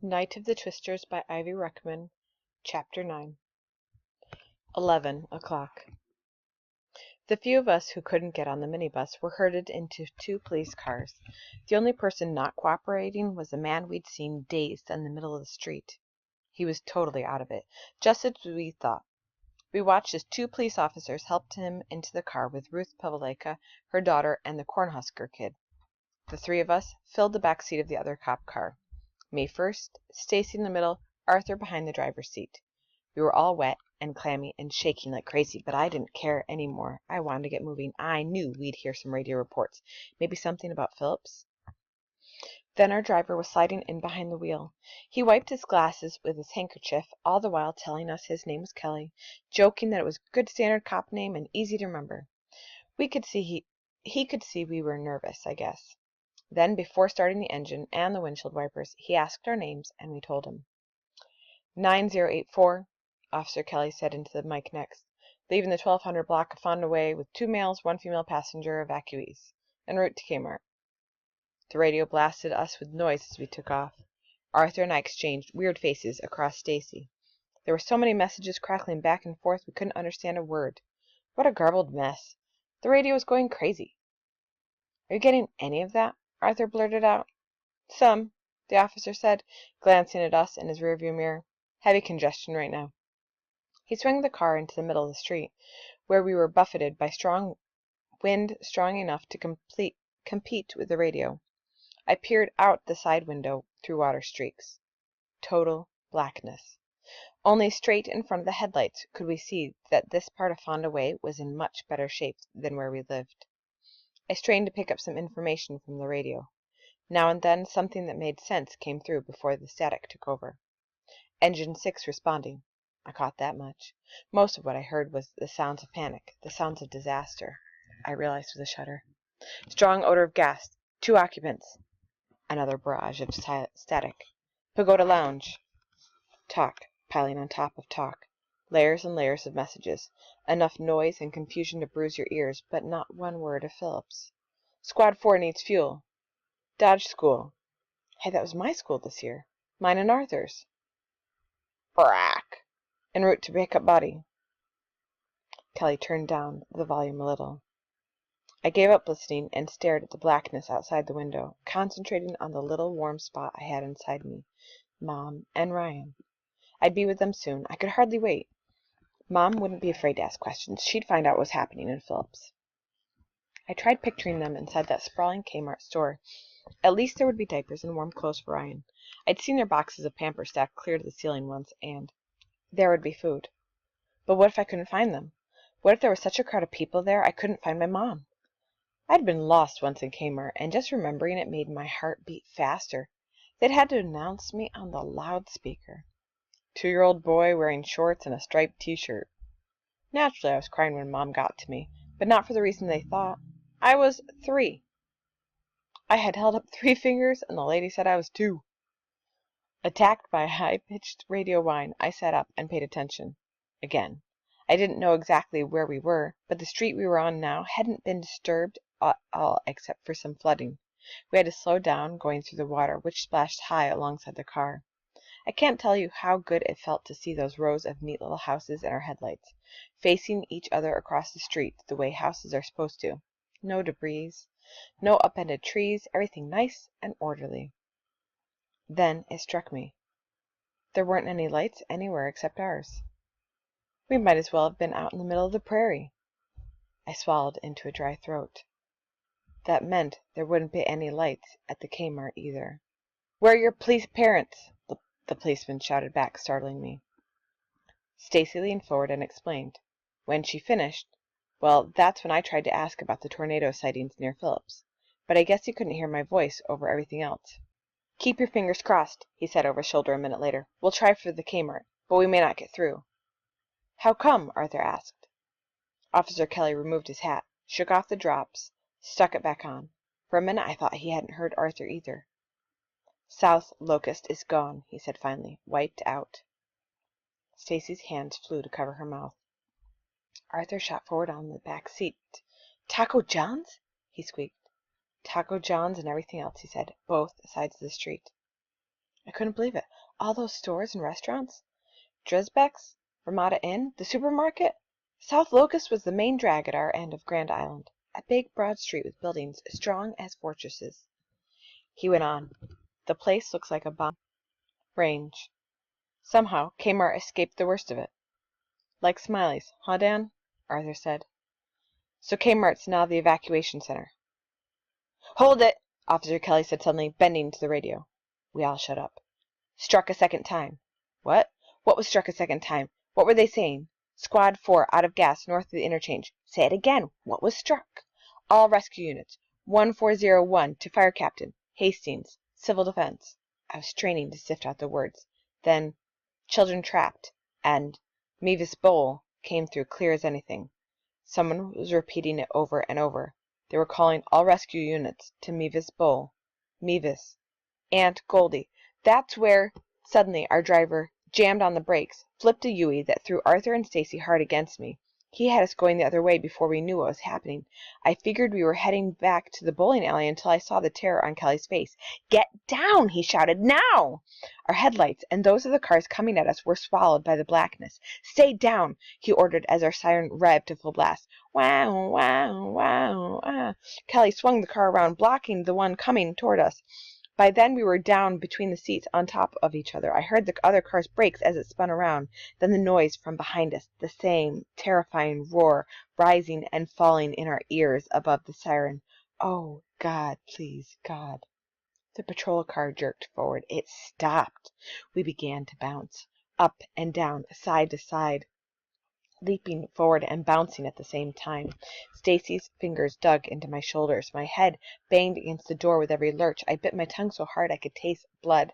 Night of the Twisters by Ivy Ruckman, Chapter 9. 11 o'clock. The few of us who couldn't get on the minibus were herded into two police cars. The only person not cooperating was a man we'd seen dazed in the middle of the street. He was totally out of it, just as we thought. We watched as two police officers helped him into the car with Ruth Paveleka, her daughter, and the Cornhusker kid. The three of us filled the back seat of the other cop car. Me first, Stacy in the middle, Arthur behind the driver's seat. We were all wet and clammy and shaking like crazy, but I didn't care any more. I wanted to get moving. I knew we'd hear some radio reports, maybe something about Phillips. Then our driver was sliding in behind the wheel. He wiped his glasses with his handkerchief, all the while telling us his name was Kelly, joking that it was a good standard cop name and easy to remember. We could see he could see we were nervous, I guess. Then, before starting the engine and the windshield wipers, he asked our names, and we told him. 9084, Officer Kelly said into the mic next, leaving the 1200 block of Fonda Way with 2 males, 1 female passenger evacuees, en route to Kmart. The radio blasted us with noise as we took off. Arthur and I exchanged weird faces across Stacy. There were so many messages crackling back and forth we couldn't understand a word. What a garbled mess. The radio was going crazy. Are you getting any of that? Arthur blurted out. Some, the officer said, glancing at us in his rearview mirror. Heavy congestion right now. He swung the car into the middle of the street, where we were buffeted by strong wind strong enough to compete with the radio. I peered out the side window through water streaks. Total blackness. Only straight in front of the headlights could we see that this part of Fonda Way was in much better shape than where we lived. I strained to pick up some information from the radio. Now and then something that made sense came through before the static took over. Engine 6 responding. I caught that much. Most of what I heard was the sounds of panic, the sounds of disaster. I realized with a shudder. Strong odor of gas. 2 occupants. Another barrage of static. Pagoda Lounge. Talk, piling on top of talk. Layers and layers of messages. Enough noise and confusion to bruise your ears, but not one word of Phillips. Squad 4 needs fuel. Dodge School. Hey, that was my school this year. Mine and Arthur's. Brack. En route to pick up body. Kelly turned down the volume a little. I gave up listening and stared at the blackness outside the window, concentrating on the little warm spot I had inside me. Mom and Ryan. I'd be with them soon. I could hardly wait. Mom wouldn't be afraid to ask questions. She'd find out what was happening in Phillips. I tried picturing them inside that sprawling Kmart store. At least there would be diapers and warm clothes for Ryan. I'd seen their boxes of Pampers stacked clear to the ceiling once, and there would be food. But what if I couldn't find them? What if there was such a crowd of people there I couldn't find my mom? I'd been lost once in Kmart, and just remembering it made my heart beat faster. They'd had to announce me on the loudspeaker. 2-year-old boy wearing shorts and a striped t-shirt. Naturally, I was crying when Mom got to me, but not for the reason they thought. I was 3. I had held up 3 fingers, and the lady said I was 2. Attacked by a high-pitched radio whine, I sat up and paid attention. Again. I didn't know exactly where we were, but the street we were on now hadn't been disturbed at all except for some flooding. We had to slow down going through the water, which splashed high alongside the car. I can't tell you how good it felt to see those rows of neat little houses in our headlights, facing each other across the street the way houses are supposed to. No debris, no upended trees, everything nice and orderly. Then it struck me. There weren't any lights anywhere except ours. We might as well have been out in the middle of the prairie. I swallowed into a dry throat. That meant there wouldn't be any lights at the Kmart either. Where are your police parents? The policeman shouted back, startling me. Stacy leaned forward and explained. When she finished, well, that's when I tried to ask about the tornado sightings near Phillips. But I guess you couldn't hear my voice over everything else. Keep your fingers crossed, he said over his shoulder a minute later. We'll try for the Kmart, but we may not get through. How come? Arthur asked. Officer Kelly removed his hat, shook off the drops, stuck it back on. For a minute I thought he hadn't heard Arthur either. South Locust is gone, he said finally. Wiped out. Stacy's hands flew to cover her mouth. Arthur shot forward on the back seat. Taco John's? He squeaked. Taco John's and everything else, he said. Both sides of the street. I couldn't believe it. All those stores and restaurants? Drisbeck's, Ramada Inn, the supermarket? South Locust was the main drag at our end of Grand Island, a big broad street with buildings as strong as fortresses. He went on. The place looks like a bomb range. Somehow Kmart escaped the worst of it. Like Smiley's, huh, Dan? Arthur said. So Kmart's now the evacuation center. Hold it! Officer Kelly said suddenly, bending to the radio. We all shut up. Struck a second time. What? What was struck a second time? What were they saying? Squad 4 out of gas north of the interchange. Say it again. What was struck? All rescue units. 1401 to Fire Captain. Hastings. Civil Defense. I was straining to sift out the words. Then, children trapped, and Mevis Bowl came through clear as anything. Someone was repeating it over and over. They were calling all rescue units to Mevis Bowl. Mevis. Aunt Goldie. That's where... Suddenly, our driver jammed on the brakes, flipped a Yui that threw Arthur and Stacy hard against me. He had us going the other way before we knew what was happening. I figured we were heading back to the bowling alley until I saw the terror on Kelly's face. Get down, he shouted, now! Our headlights and those of the cars coming at us were swallowed by the blackness. Stay down, he ordered as our siren revved to full blast. Wow, wow, wow, ah. Kelly swung the car around, blocking the one coming toward us. By then we were down between the seats on top of each other. I heard the other car's brakes as it spun around, then the noise from behind us, the same terrifying roar rising and falling in our ears above the siren. Oh, God, please, God. The patrol car jerked forward. It stopped. We began to bounce, up and down, side to side, leaping forward and bouncing at the same time. Stacy's fingers dug into my shoulders. My head banged against the door with every lurch. I bit my tongue so hard I could taste blood.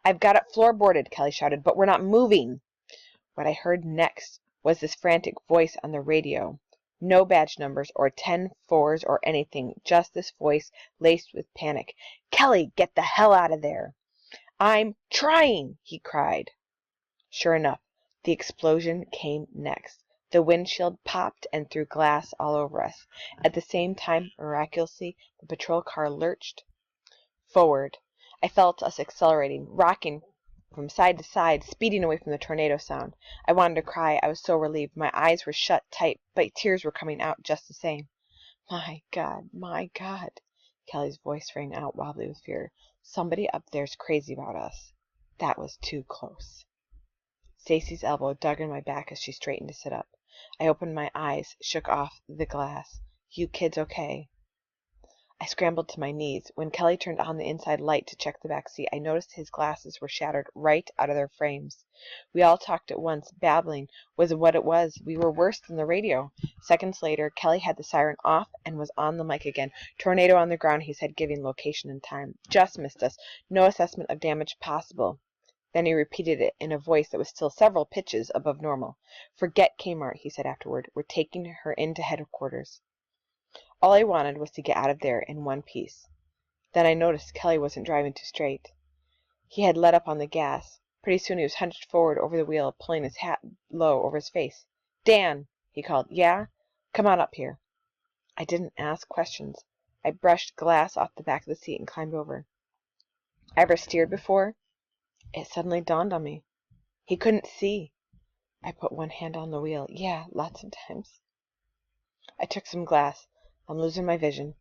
I've got it floorboarded, Kelly shouted, but we're not moving. What I heard next was this frantic voice on the radio. No badge numbers or 10-4s or anything, just this voice laced with panic. Kelly, get the hell out of there. I'm trying, he cried. Sure enough, the explosion came next. The windshield popped and threw glass all over us. At the same time, miraculously, the patrol car lurched forward. I felt us accelerating, rocking from side to side, speeding away from the tornado sound. I wanted to cry. I was so relieved. My eyes were shut tight, but tears were coming out just the same. My God, my God, Kelly's voice rang out wobbly with fear. Somebody up there's crazy about us. That was too close. Stacy's elbow dug in my back as she straightened to sit up. I opened my eyes, shook off the glass. You kids okay? I scrambled to my knees. When Kelly turned on the inside light to check the back seat, I noticed his glasses were shattered right out of their frames. We all talked at once. Babbling was what it was. We were worse than the radio. Seconds later, Kelly had the siren off and was on the mic again. Tornado on the ground, he said, giving location and time. Just missed us. No assessment of damage possible. Then he repeated it in a voice that was still several pitches above normal. Forget Kmart, he said afterward. We're taking her into headquarters. All I wanted was to get out of there in one piece. Then I noticed Kelly wasn't driving too straight. He had let up on the gas. Pretty soon he was hunched forward over the wheel, pulling his hat low over his face. Dan, he called. Yeah? Come on up here. I didn't ask questions. I brushed glass off the back of the seat and climbed over. Ever steered before? It suddenly dawned on me. He couldn't see. I put one hand on the wheel. Yeah, lots of times. I took some glass. I'm losing my vision.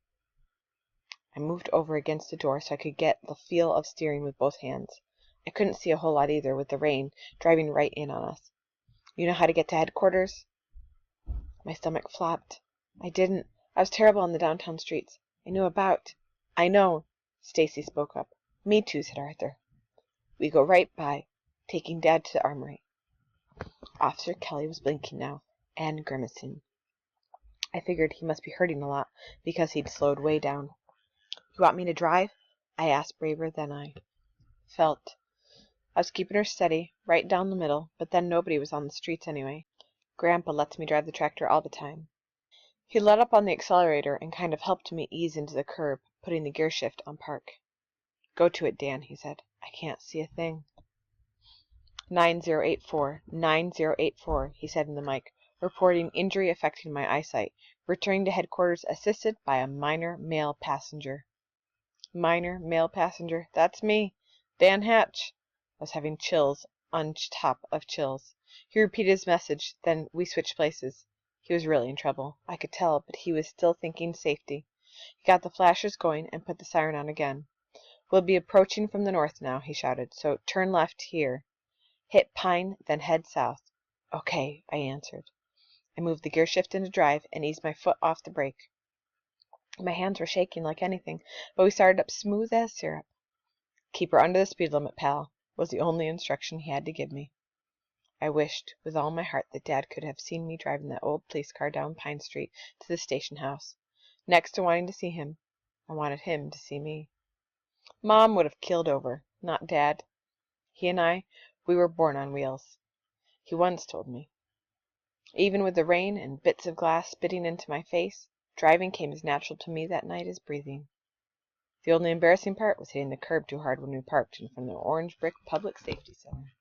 I moved over against the door so I could get the feel of steering with both hands. I couldn't see a whole lot either with the rain driving right in on us. You know how to get to headquarters? My stomach flopped. I didn't. I was terrible on the downtown streets. I knew about. I know, Stacy spoke up. Me too, said Arthur. We go right by, taking Dad to the armory. Officer Kelly was blinking now, and grimacing. I figured he must be hurting a lot, because he'd slowed way down. You want me to drive? I asked, braver than I felt. I was keeping her steady, right down the middle, but then nobody was on the streets anyway. Grandpa lets me drive the tractor all the time. He let up on the accelerator and kind of helped me ease into the curb, putting the gear shift on park. Go to it, Dan, he said. I can't see a thing. 9084, 9084, he said in the mic, reporting injury affecting my eyesight. Returning to headquarters assisted by a minor male passenger. Minor male passenger? That's me. Dan Hatch. I was having chills on top of chills. He repeated his message, then we switched places. He was really in trouble, I could tell, but he was still thinking safety. He got the flashers going and put the siren on again. We'll be approaching from the north now, he shouted, so turn left here. Hit Pine, then head south. Okay, I answered. I moved the gear shift into drive and eased my foot off the brake. My hands were shaking like anything, but we started up smooth as syrup. Keep her under the speed limit, pal, was the only instruction he had to give me. I wished with all my heart that Dad could have seen me driving that old police car down Pine Street to the station house. Next to wanting to see him, I wanted him to see me. Mom would have killed over, not Dad. He and I, we were born on wheels. He once told me. Even with the rain and bits of glass spitting into my face, driving came as natural to me that night as breathing. The only embarrassing part was hitting the curb too hard when we parked in front of the orange brick public safety center.